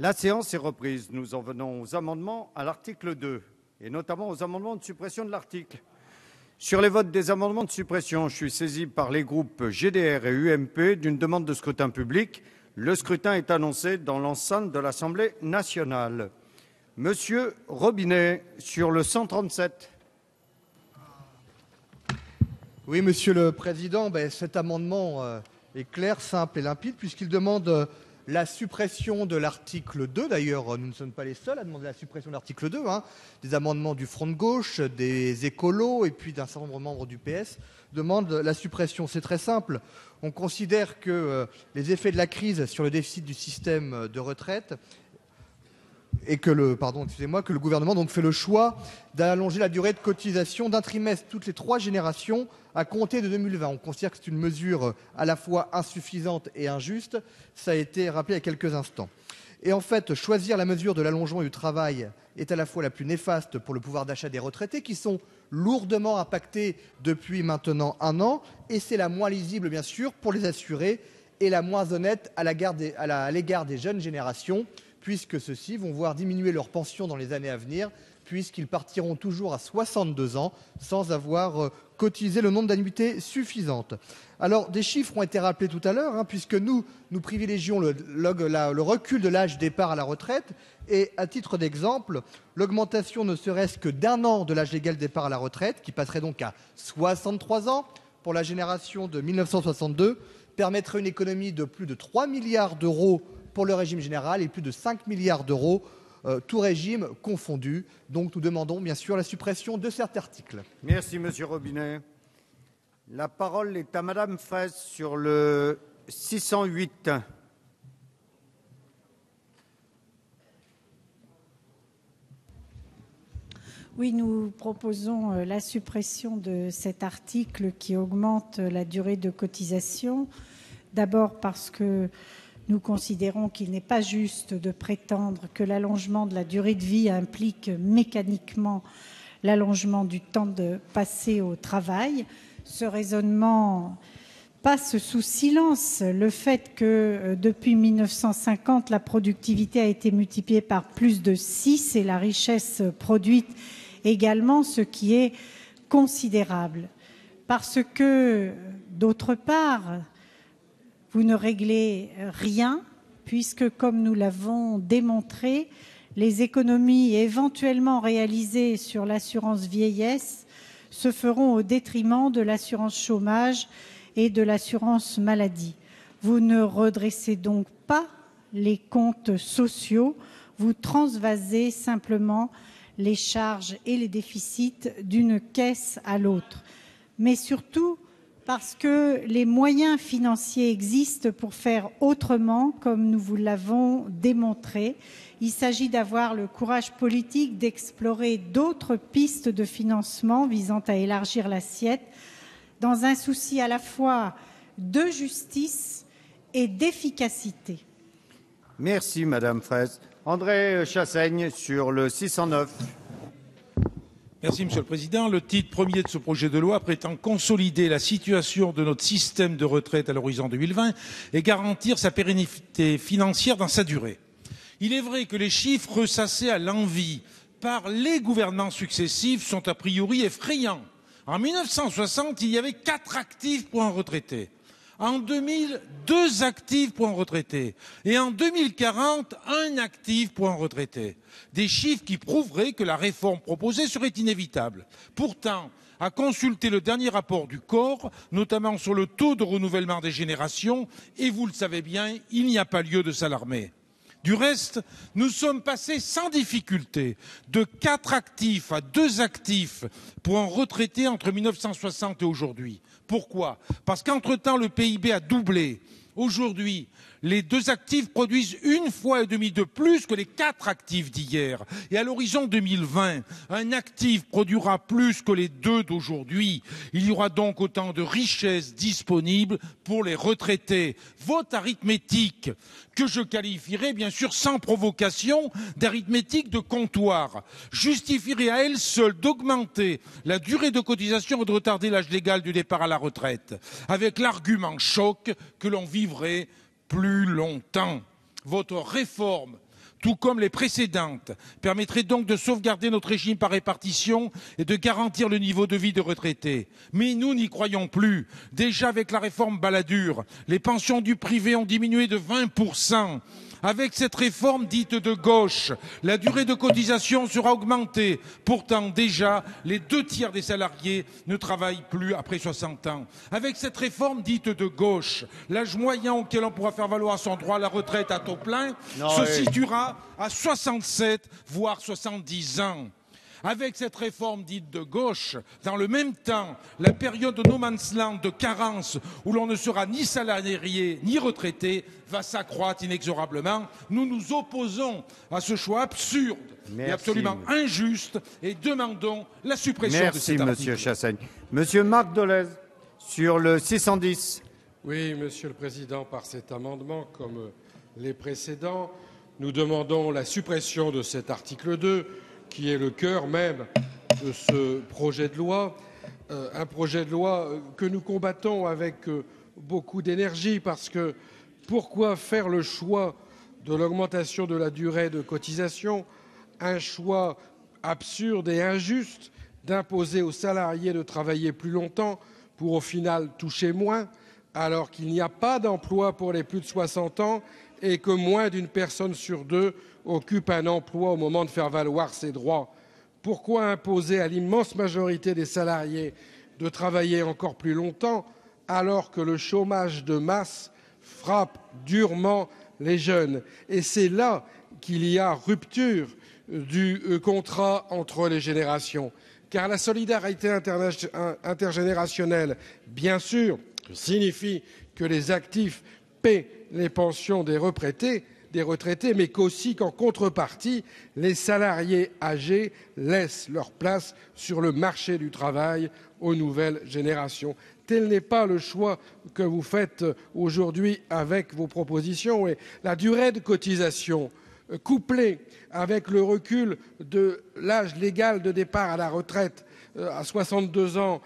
La séance est reprise. Nous en venons aux amendements à l'article 2, et notamment aux amendements de suppression de l'article. Sur les votes des amendements de suppression, je suis saisi par les groupes GDR et UMP d'une demande de scrutin public. Le scrutin est annoncé dans l'enceinte de l'Assemblée nationale. Monsieur Robinet, sur le 137. Oui, Monsieur le Président, cet amendement est clair, simple et limpide, puisqu'il demande la suppression de l'article 2. D'ailleurs, nous ne sommes pas les seuls à demander la suppression de l'article 2. Des amendements du Front de gauche, des écolos et puis d'un certain nombre de membres du PS demandent la suppression. C'est très simple. On considère que les effets de la crise sur le déficit du système de retraite et que le gouvernement donc fait le choix d'allonger la durée de cotisation d'un trimestre toutes les 3 générations à compter de 2020. On considère que c'est une mesure à la fois insuffisante et injuste. Ça a été rappelé il y a quelques instants. Et en fait, choisir la mesure de l'allongement du travail est à la fois la plus néfaste pour le pouvoir d'achat des retraités, qui sont lourdement impactés depuis maintenant 1 an, et c'est la moins lisible, bien sûr, pour les assurés, et la moins honnête à l'égard des jeunes générations, puisque ceux-ci vont voir diminuer leur pension dans les années à venir, puisqu'ils partiront toujours à 62 ans sans avoir cotisé le nombre d'annuités suffisantes. Alors, des chiffres ont été rappelés tout à l'heure, puisque nous privilégions le recul de l'âge départ à la retraite. Et à titre d'exemple, l'augmentation ne serait-ce que d'1 an de l'âge légal départ à la retraite, qui passerait donc à 63 ans pour la génération de 1962, permettrait une économie de plus de 3 milliards d'euros pour le régime général et plus de 5 milliards d'euros, tout régime confondu. Donc nous demandons bien sûr la suppression de cet article. Merci Monsieur Robinet. La parole est à Madame Fraisse sur le 608. Oui, nous proposons la suppression de cet article qui augmente la durée de cotisation. D'abord parce que nous considérons qu'il n'est pas juste de prétendre que l'allongement de la durée de vie implique mécaniquement l'allongement du temps passé au travail. Ce raisonnement passe sous silence le fait que depuis 1950, la productivité a été multipliée par plus de 6 et la richesse produite également, ce qui est considérable. Parce que, d'autre part, vous ne réglez rien, puisque, comme nous l'avons démontré, les économies éventuellement réalisées sur l'assurance vieillesse se feront au détriment de l'assurance chômage et de l'assurance maladie. Vous ne redressez donc pas les comptes sociaux, vous transvasez simplement les charges et les déficits d'une caisse à l'autre. Mais surtout, parce que les moyens financiers existent pour faire autrement, comme nous vous l'avons démontré. Il s'agit d'avoir le courage politique d'explorer d'autres pistes de financement visant à élargir l'assiette, dans un souci à la fois de justice et d'efficacité. Merci Madame Fraisse. André Chassaigne sur le 609. Merci Monsieur le Président. Le titre premier de ce projet de loi prétend consolider la situation de notre système de retraite à l'horizon 2020 et garantir sa pérennité financière dans sa durée. Il est vrai que les chiffres ressassés à l'envi par les gouvernements successifs sont a priori effrayants. En 1960, il y avait 4 actifs pour un retraité. En 2000, 2 actifs pour un retraité. Et en 2040, 1 actif pour un retraité. Des chiffres qui prouveraient que la réforme proposée serait inévitable. Pourtant, à consulter le dernier rapport du COR, notamment sur le taux de renouvellement des générations, et vous le savez bien, il n'y a pas lieu de s'alarmer. Du reste, nous sommes passés sans difficulté de 4 actifs à 2 actifs pour un retraité entre 1960 et aujourd'hui. Pourquoi? Parce qu'entre-temps, le PIB a doublé. Aujourd'hui, les 2 actifs produisent 1,5 fois de plus que les 4 actifs d'hier. Et à l'horizon 2020, un actif produira plus que les 2 d'aujourd'hui. Il y aura donc autant de richesses disponibles pour les retraités. Votre arithmétique, que je qualifierais bien sûr sans provocation d'arithmétique de comptoir, justifierait à elle seule d'augmenter la durée de cotisation et de retarder l'âge légal du départ à la retraite, avec l'argument choc que l'on vivrait plus longtemps. Votre réforme tout comme les précédentes, permettrait donc de sauvegarder notre régime par répartition et de garantir le niveau de vie des retraités. Mais nous n'y croyons plus. Déjà avec la réforme Balladur, les pensions du privé ont diminué de 20%. Avec cette réforme dite de gauche, la durée de cotisation sera augmentée. Pourtant, déjà, les 2/3 des salariés ne travaillent plus après 60 ans. Avec cette réforme dite de gauche, l'âge moyen auquel on pourra faire valoir son droit à la retraite à taux plein se situera à 67, voire 70 ans. Avec cette réforme dite de gauche, dans le même temps, la période de no man's land de carence où l'on ne sera ni salarié ni retraité va s'accroître inexorablement. Nous nous opposons à ce choix absurde et absolument injuste et demandons la suppression de cet article. Merci, Monsieur Chassaigne. Monsieur Marc Dolez, sur le 610. Oui, Monsieur le Président, par cet amendement, comme les précédents, nous demandons la suppression de cet article 2, qui est le cœur même de ce projet de loi, un projet de loi que nous combattons avec beaucoup d'énergie, parce que pourquoi faire le choix de l'augmentation de la durée de cotisation, un choix absurde et injuste d'imposer aux salariés de travailler plus longtemps pour au final toucher moins, alors qu'il n'y a pas d'emploi pour les plus de 60 ans et que moins d'une personne sur deux occupe un emploi au moment de faire valoir ses droits. Pourquoi imposer à l'immense majorité des salariés de travailler encore plus longtemps alors que le chômage de masse frappe durement les jeunes? Et c'est là qu'il y a rupture du contrat entre les générations. Car la solidarité intergénérationnelle, bien sûr, signifie que les actifs paient les pensions des retraités, mais qu'aussi qu'en contrepartie, les salariés âgés laissent leur place sur le marché du travail aux nouvelles générations. Tel n'est pas le choix que vous faites aujourd'hui avec vos propositions. Et la durée de cotisation, couplée avec le recul de l'âge légal de départ à la retraite à 62 ans,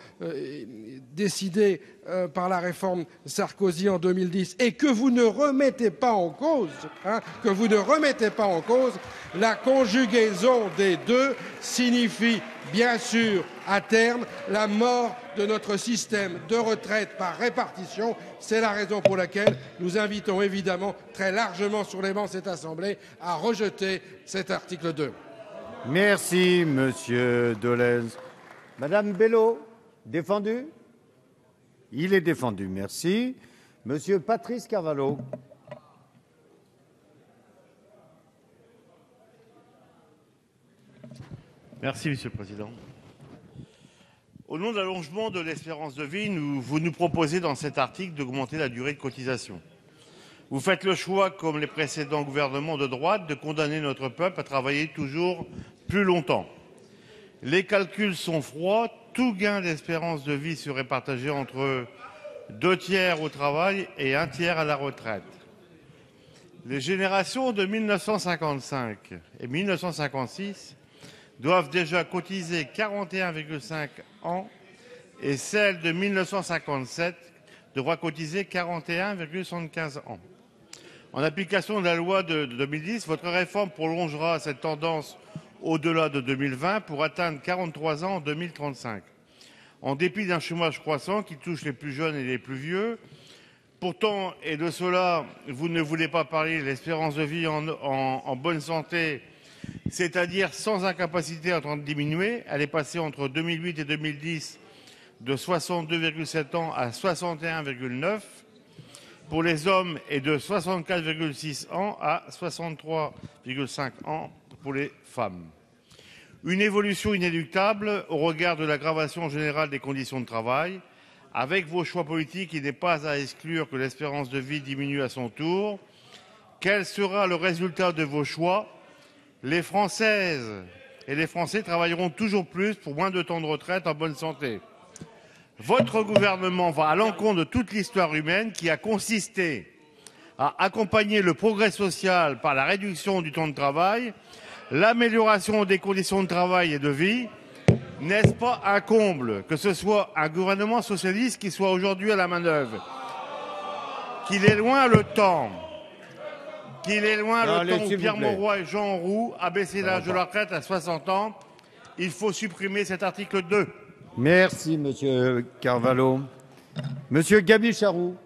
décidé par la réforme Sarkozy en 2010, et que vous ne remettez pas en cause, la conjugaison des deux signifie bien sûr à terme la mort de notre système de retraite par répartition. C'est la raison pour laquelle nous invitons évidemment très largement sur les bancs de cette Assemblée à rejeter cet article 2. Merci, Monsieur Dolez. Madame Bello, défendu? Il est défendu, merci. Monsieur Patrice Carvalho. Merci, Monsieur le Président. Au nom de l'allongement de l'espérance de vie, vous nous proposez dans cet article d'augmenter la durée de cotisation. Vous faites le choix, comme les précédents gouvernements de droite, de condamner notre peuple à travailler toujours plus longtemps. Les calculs sont froids, tout gain d'espérance de vie serait partagé entre 2/3 au travail et 1/3 à la retraite. Les générations de 1955 et 1956 doivent déjà cotiser 41,5 ans et celle de 1957 devra cotiser 41,75 ans. En application de la loi de 2010, votre réforme prolongera cette tendance au-delà de 2020 pour atteindre 43 ans en 2035. En dépit d'un chômage croissant qui touche les plus jeunes et les plus vieux, pourtant, et de cela, vous ne voulez pas parler, l'espérance de vie en bonne santé, c'est-à-dire sans incapacité, en train de diminuer. Elle est passée entre 2008 et 2010 de 62,7 ans à 61,9 pour les hommes et de 64,6 ans à 63,5 ans pour les femmes. Une évolution inéluctable au regard de l'aggravation générale des conditions de travail. Avec vos choix politiques, il n'est pas à exclure que l'espérance de vie diminue à son tour. Quel sera le résultat de vos choix? Les Françaises et les Français travailleront toujours plus pour moins de temps de retraite en bonne santé. Votre gouvernement va à l'encontre de toute l'histoire humaine qui a consisté à accompagner le progrès social par la réduction du temps de travail, l'amélioration des conditions de travail et de vie. N'est-ce pas un comble que ce soit un gouvernement socialiste qui soit aujourd'hui à la manœuvre? Qu'il est loin le temps qu'il est loin Non, le temps où s'il vous Pierre plaît. Mauroy et Jean Roux abaissaient l'âge de la retraite à 60 ans. Il faut supprimer cet article 2. Merci, Monsieur Carvalho. Monsieur Gaby Charroux.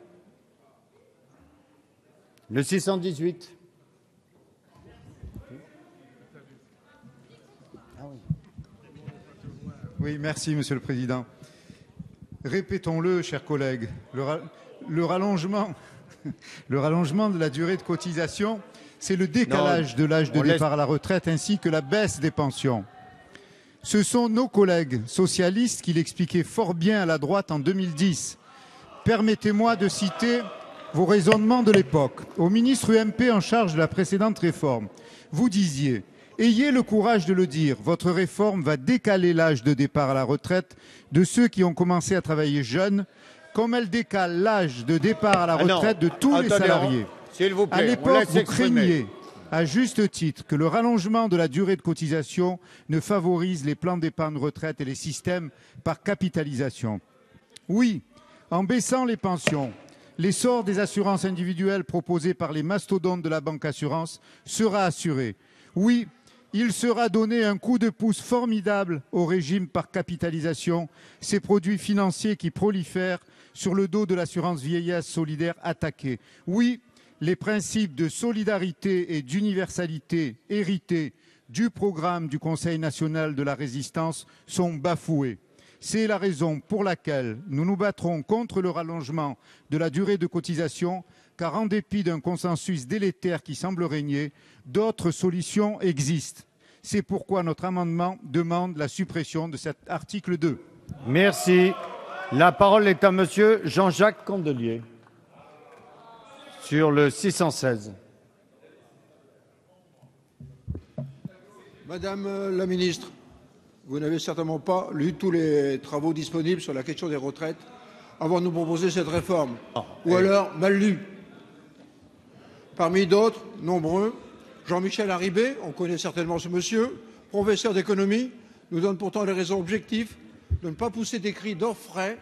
Le 618. Oui, merci, Monsieur le Président. Répétons-le, chers collègues, le rallongement de la durée de cotisation, c'est le décalage de l'âge de départ à la retraite ainsi que la baisse des pensions. Ce sont nos collègues socialistes qui l'expliquaient fort bien à la droite en 2010. Permettez-moi de citer vos raisonnements de l'époque. Au ministre UMP en charge de la précédente réforme, vous disiez « Ayez le courage de le dire, votre réforme va décaler l'âge de départ à la retraite de ceux qui ont commencé à travailler jeunes, comme elle décale l'âge de départ à la retraite de tous les salariés. » S'il vous plaît, À on l'époque, laisse vous exprimer. craigniez, à juste titre, que le rallongement de la durée de cotisation ne favorise les plans d'épargne retraite et les systèmes par capitalisation. Oui, en baissant les pensions, l'essor des assurances individuelles proposées par les mastodontes de la banque assurance sera assuré. Oui, il sera donné un coup de pouce formidable au régime par capitalisation, ces produits financiers qui prolifèrent sur le dos de l'assurance vieillesse solidaire attaquée. Oui, les principes de solidarité et d'universalité hérités du programme du Conseil national de la résistance sont bafoués. C'est la raison pour laquelle nous nous battrons contre le rallongement de la durée de cotisation, car en dépit d'un consensus délétère qui semble régner, d'autres solutions existent. C'est pourquoi notre amendement demande la suppression de cet article 2. Merci. La parole est à Monsieur Jean-Jacques Candelier sur le 616. Madame la ministre, vous n'avez certainement pas lu tous les travaux disponibles sur la question des retraites avant de nous proposer cette réforme. Ou alors mal lu. Parmi d'autres, nombreux, Jean-Michel Haribé, on connaît certainement ce monsieur, professeur d'économie, nous donne pourtant les raisons objectives de ne pas pousser des cris d'orfraie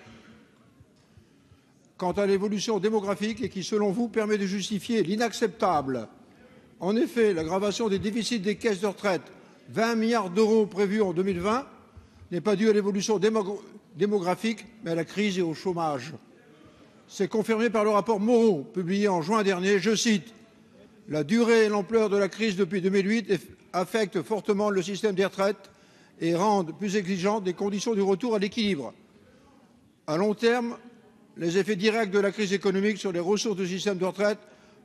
quant à l'évolution démographique et qui, selon vous, permet de justifier l'inacceptable. En effet, l'aggravation des déficits des caisses de retraite, 20 milliards d'euros prévus en 2020, n'est pas due à l'évolution démographique, mais à la crise et au chômage. C'est confirmé par le rapport Moreau, publié en juin dernier. Je cite « La durée et l'ampleur de la crise depuis 2008 affectent fortement le système des retraites et rendent plus exigeantes les conditions du retour à l'équilibre. À long terme, les effets directs de la crise économique sur les ressources du système de retraite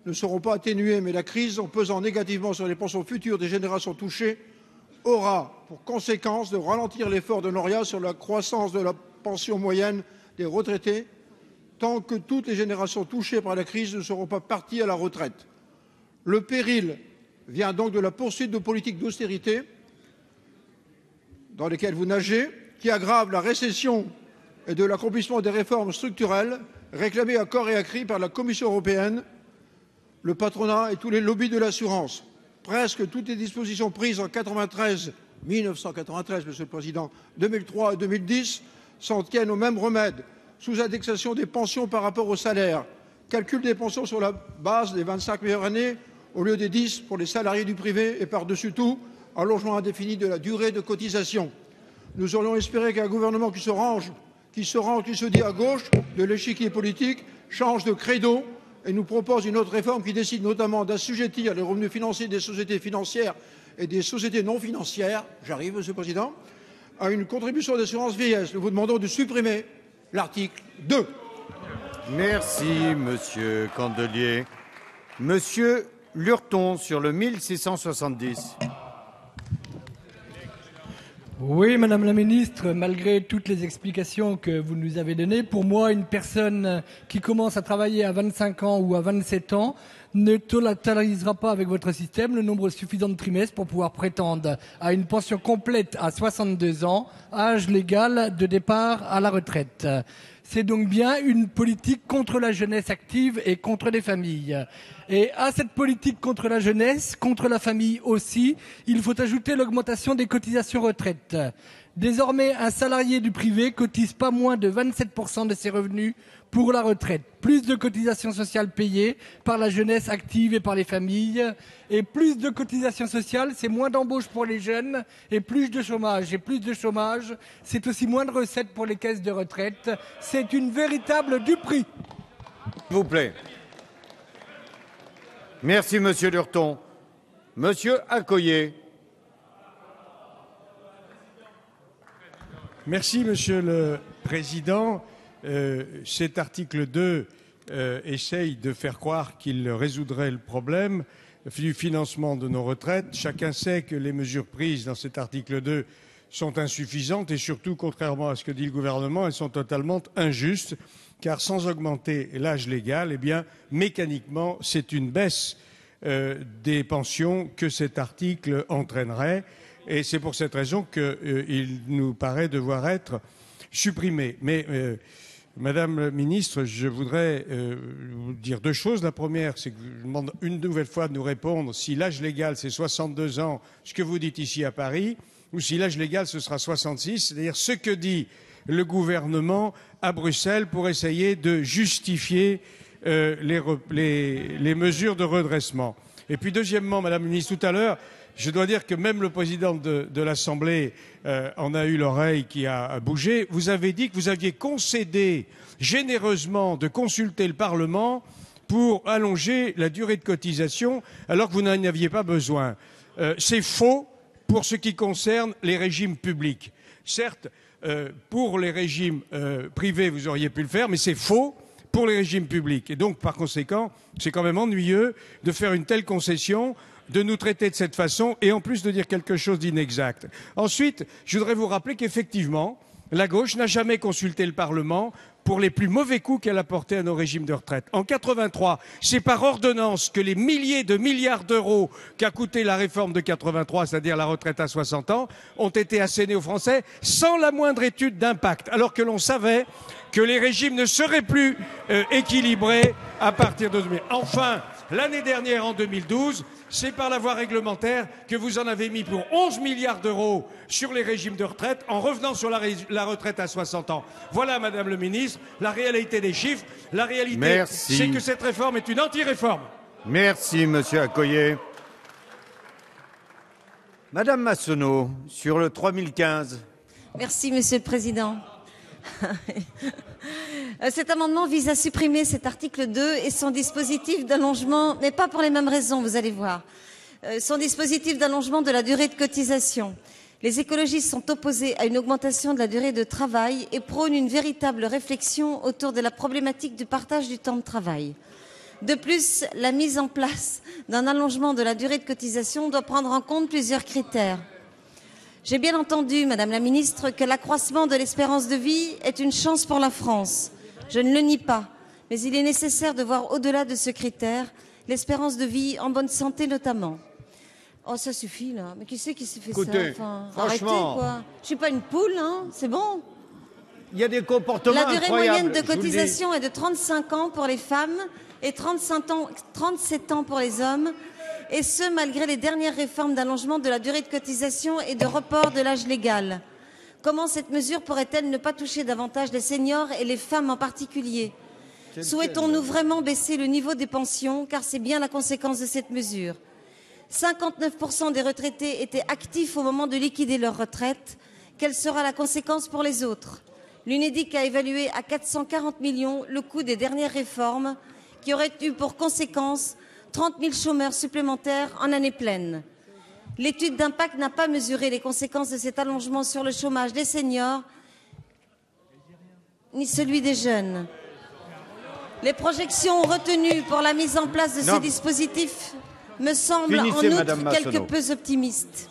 ne seront pas atténués, mais la crise, en pesant négativement sur les pensions futures des générations touchées, aura pour conséquence de ralentir l'effort de l'ORIA sur la croissance de la pension moyenne des retraités, tant que toutes les générations touchées par la crise ne seront pas parties à la retraite. Le péril vient donc de la poursuite de politiques d'austérité dans lesquelles vous nagez, qui aggravent la récession et de l'accomplissement des réformes structurelles réclamées à corps et à cri par la Commission européenne, le patronat et tous les lobbies de l'assurance. Presque toutes les dispositions prises en 1993, Monsieur le Président, 2003 et 2010 s'en tiennent au même remède, sous-indexation des pensions par rapport au salaire, calcul des pensions sur la base des 25 meilleures années au lieu des 10 pour les salariés du privé et par-dessus tout, allongement indéfini de la durée de cotisation. Nous aurions espéré qu'un gouvernement qui se dit à gauche de l'échiquier politique, change de credo et nous propose une autre réforme qui décide notamment d'assujettir les revenus financiers des sociétés financières et des sociétés non financières, j'arrive, Monsieur le Président, à une contribution d'assurance vieillesse. Nous vous demandons de supprimer l'article 2. Merci, Monsieur Candelier. Monsieur Lurton sur le 1670. Oui, Madame la Ministre, malgré toutes les explications que vous nous avez données, pour moi, une personne qui commence à travailler à 25 ans ou à 27 ans ne totalisera pas avec votre système le nombre suffisant de trimestres pour pouvoir prétendre à une pension complète à 62 ans, âge légal de départ à la retraite. C'est donc bien une politique contre la jeunesse active et contre les familles. Et à cette politique contre la jeunesse, contre la famille aussi, il faut ajouter l'augmentation des cotisations retraite. Désormais, un salarié du privé cotise pas moins de 27% de ses revenus pour la retraite. Plus de cotisations sociales payées par la jeunesse active et par les familles. Et plus de cotisations sociales, c'est moins d'embauches pour les jeunes et plus de chômage. Et plus de chômage, c'est aussi moins de recettes pour les caisses de retraite. C'est une véritable duperie. S'il vous plaît. Merci, Monsieur Lurton. Monsieur Accoyer. Merci, Monsieur le Président. Cet article 2 essaye de faire croire qu'il résoudrait le problème du financement de nos retraites. Chacun sait que les mesures prises dans cet article 2 sont insuffisantes et surtout, contrairement à ce que dit le gouvernement, elles sont totalement injustes, car sans augmenter l'âge légal, eh bien, mécaniquement, c'est une baisse des pensions que cet article entraînerait. Et c'est pour cette raison qu'il nous paraît devoir être supprimé. Mais, Madame la Ministre, je voudrais vous dire deux choses. La première, c'est que je vous demande une nouvelle fois de nous répondre si l'âge légal, c'est 62 ans, ce que vous dites ici à Paris, ou si l'âge légal, ce sera 66, c'est-à-dire ce que dit le gouvernement à Bruxelles pour essayer de justifier les mesures de redressement. Et puis, deuxièmement, Madame la Ministre, tout à l'heure, je dois dire que même le président de l'Assemblée en a eu l'oreille qui a bougé. Vous avez dit que vous aviez concédé généreusement de consulter le Parlement pour allonger la durée de cotisation alors que vous n'en aviez pas besoin. C'est faux pour ce qui concerne les régimes publics. Certes, pour les régimes privés, vous auriez pu le faire, mais c'est faux pour les régimes publics. Et donc, par conséquent, c'est quand même ennuyeux de faire une telle concession, de nous traiter de cette façon et en plus de dire quelque chose d'inexact. Ensuite, je voudrais vous rappeler qu'effectivement, la gauche n'a jamais consulté le Parlement pour les plus mauvais coups qu'elle a portés à nos régimes de retraite. En 83, c'est par ordonnance que les milliers de milliards d'euros qu'a coûté la réforme de 83, c'est-à-dire la retraite à 60 ans, ont été assénés aux Français sans la moindre étude d'impact, alors que l'on savait que les régimes ne seraient plus équilibrés à partir de 2000. Enfin, l'année dernière, en 2012, c'est par la voie réglementaire que vous en avez mis pour 11 milliards d'euros sur les régimes de retraite en revenant sur la retraite à 60 ans. Voilà, Madame le Ministre, la réalité des chiffres. La réalité, c'est que cette réforme est une anti-réforme. Merci, Monsieur Accoyer. Madame Massonneau, sur le 3015. Merci, Monsieur le Président. Cet amendement vise à supprimer cet article 2 et son dispositif d'allongement, mais pas pour les mêmes raisons, vous allez voir. Son dispositif d'allongement de la durée de cotisation. Les écologistes sont opposés à une augmentation de la durée de travail et prônent une véritable réflexion autour de la problématique du partage du temps de travail. De plus, la mise en place d'un allongement de la durée de cotisation doit prendre en compte plusieurs critères. J'ai bien entendu, Madame la Ministre, que l'accroissement de l'espérance de vie est une chance pour la France. Je ne le nie pas, mais il est nécessaire de voir au-delà de ce critère, l'espérance de vie en bonne santé notamment. Oh, ça suffit, là. Mais qui c'est qui s'est fait ça? Enfin, arrêtez, quoi. Je suis pas une poule, hein. C'est bon. Il y a des comportements incroyables. La durée moyenne de cotisation est de 35 ans pour les femmes et 37 ans pour les hommes. Et ce, malgré les dernières réformes d'allongement de la durée de cotisation et de report de l'âge légal. Comment cette mesure pourrait-elle ne pas toucher davantage les seniors et les femmes en particulier? Souhaitons-nous vraiment baisser le niveau des pensions, car c'est bien la conséquence de cette mesure. 59% des retraités étaient actifs au moment de liquider leur retraite. Quelle sera la conséquence pour les autres? L'UNEDIC a évalué à 440 millions le coût des dernières réformes, qui auraient eu pour conséquence 30 000 chômeurs supplémentaires en année pleine. L'étude d'impact n'a pas mesuré les conséquences de cet allongement sur le chômage des seniors, ni celui des jeunes. Les projections retenues pour la mise en place de ce dispositif me semblent en outre quelque peu optimistes.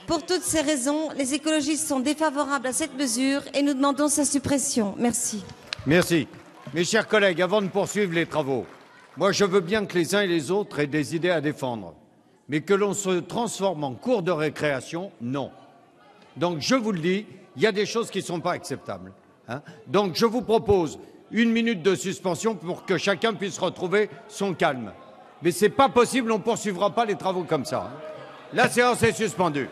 Pour toutes ces raisons, les écologistes sont défavorables à cette mesure et nous demandons sa suppression. Merci. Merci. Mes chers collègues, avant de poursuivre les travaux, moi je veux bien que les uns et les autres aient des idées à défendre. Mais que l'on se transforme en cours de récréation, non. Donc je vous le dis, il y a des choses qui ne sont pas acceptables. Donc je vous propose 1 minute de suspension pour que chacun puisse retrouver son calme. Mais ce n'est pas possible, on ne poursuivra pas les travaux comme ça. La séance est suspendue.